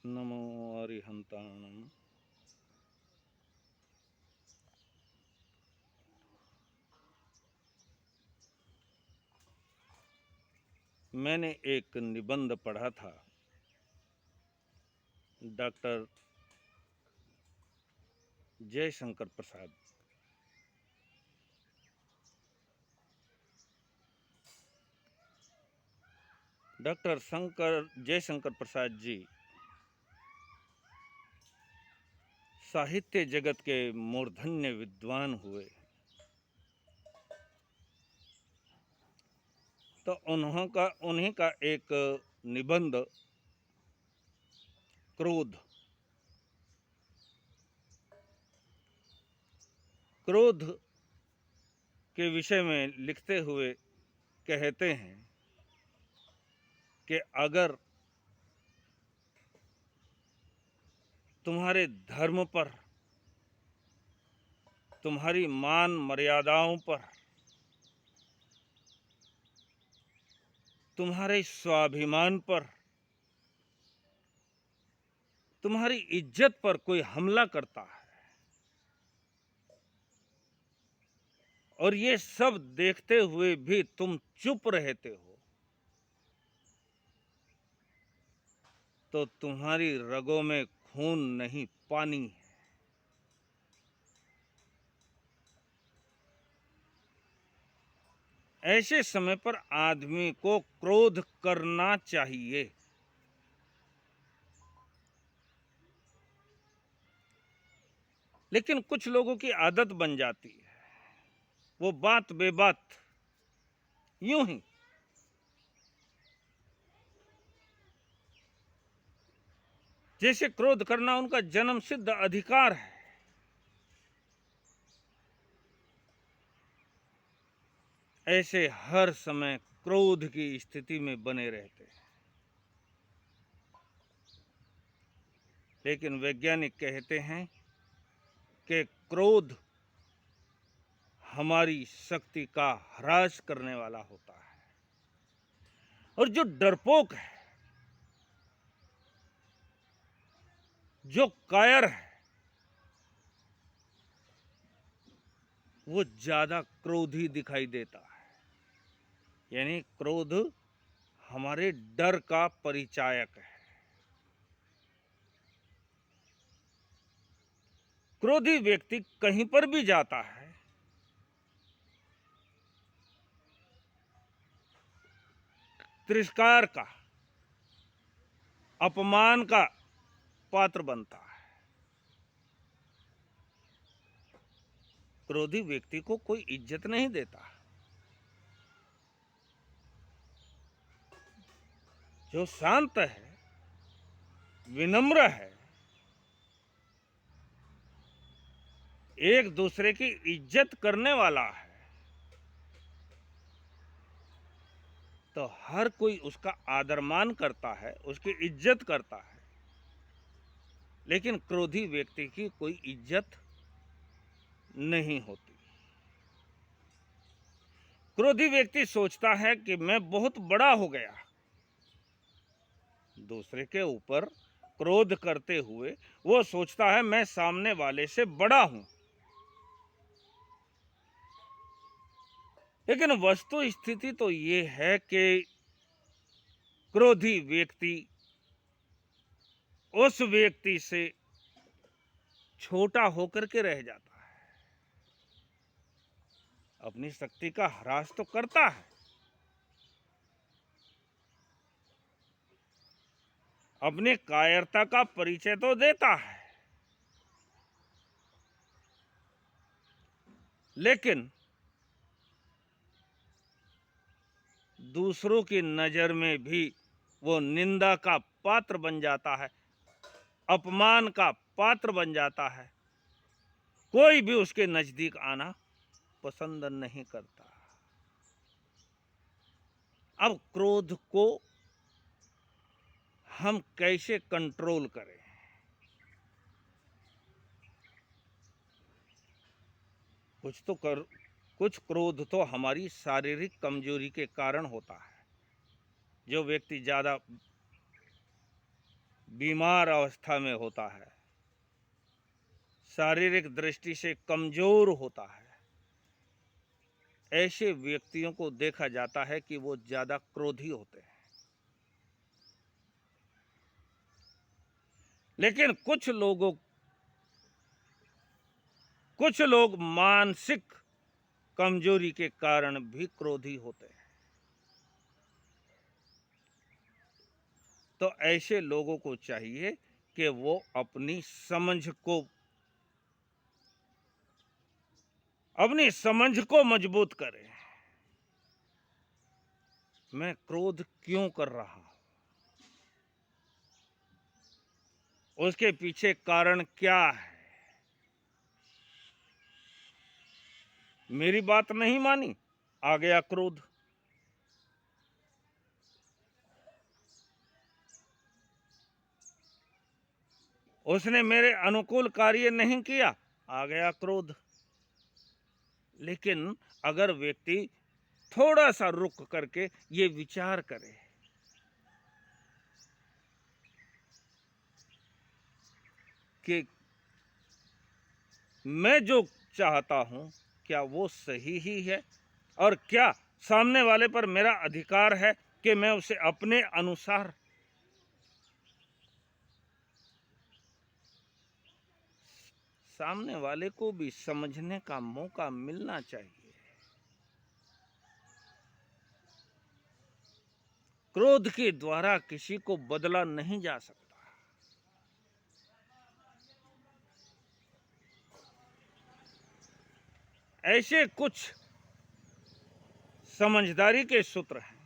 नमो अरिहंताणम। मैंने एक निबंध पढ़ा था डॉक्टर जयशंकर प्रसाद। डॉक्टर जयशंकर प्रसाद जी साहित्य जगत के मूर्धन्य विद्वान हुए। तो उन्हीं का एक निबंध क्रोध के विषय में लिखते हुए कहते हैं कि अगर तुम्हारे धर्म पर, तुम्हारी मान मर्यादाओं पर, तुम्हारे स्वाभिमान पर, तुम्हारी इज्जत पर कोई हमला करता है और ये सब देखते हुए भी तुम चुप रहते हो, तो तुम्हारी रगों में खून नहीं, पानी है। ऐसे समय पर आदमी को क्रोध करना चाहिए। लेकिन कुछ लोगों की आदत बन जाती है, वो बात बेबात यूं ही जैसे क्रोध करना उनका जन्म सिद्ध अधिकार है, ऐसे हर समय क्रोध की स्थिति में बने रहते हैं। लेकिन वैज्ञानिक कहते हैं कि क्रोध हमारी शक्ति का ह्रास करने वाला होता है, और जो डरपोक है, जो कायर है, वो ज्यादा क्रोधी दिखाई देता है। यानी क्रोध हमारे डर का परिचायक है। क्रोधी व्यक्ति कहीं पर भी जाता है, तिरस्कार का, अपमान का पात्र बनता है। क्रोधी व्यक्ति को कोई इज्जत नहीं देता। जो शांत है, विनम्र है, एक दूसरे की इज्जत करने वाला है, तो हर कोई उसका आदर मान करता है, उसकी इज्जत करता है। लेकिन क्रोधी व्यक्ति की कोई इज्जत नहीं होती। क्रोधी व्यक्ति सोचता है कि मैं बहुत बड़ा हो गया। दूसरे के ऊपर क्रोध करते हुए वो सोचता है मैं सामने वाले से बड़ा हूं। लेकिन वस्तु स्थिति तो ये है कि क्रोधी व्यक्ति उस व्यक्ति से छोटा होकर के रह जाता है, अपनी शक्ति का ह्रास तो करता है, अपनी कायरता का परिचय तो देता है, लेकिन दूसरों की नजर में भी वो निंदा का पात्र बन जाता है, अपमान का पात्र बन जाता है। कोई भी उसके नजदीक आना पसंद नहीं करता। अब क्रोध को हम कैसे कंट्रोल करें? कुछ क्रोध तो हमारी शारीरिक कमजोरी के कारण होता है। जो व्यक्ति ज्यादा बीमार अवस्था में होता है, शारीरिक दृष्टि से कमजोर होता है, ऐसे व्यक्तियों को देखा जाता है कि वो ज्यादा क्रोधी होते हैं। लेकिन कुछ लोग मानसिक कमजोरी के कारण भी क्रोधी होते हैं। तो ऐसे लोगों को चाहिए कि वो अपनी समझ को मजबूत करें। मैं क्रोध क्यों कर रहा हूं, उसके पीछे कारण क्या है। मेरी बात नहीं मानी, आ गया क्रोध। उसने मेरे अनुकूल कार्य नहीं किया, आ गया क्रोध। लेकिन अगर व्यक्ति थोड़ा सा रुक करके ये विचार करे कि मैं जो चाहता हूं क्या वो सही ही है, और क्या सामने वाले पर मेरा अधिकार है कि मैं उसे अपने अनुसार सामने वाले को भी समझने का मौका मिलना चाहिए। क्रोध के द्वारा किसी को बदला नहीं जा सकता। ऐसे कुछ समझदारी के सूत्र हैं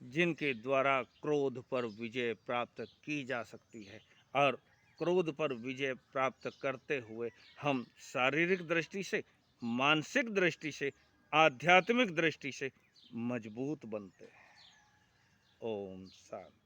जिनके द्वारा क्रोध पर विजय प्राप्त की जा सकती है, और क्रोध पर विजय प्राप्त करते हुए हम शारीरिक दृष्टि से, मानसिक दृष्टि से, आध्यात्मिक दृष्टि से मजबूत बनते हैं। ओम शांति।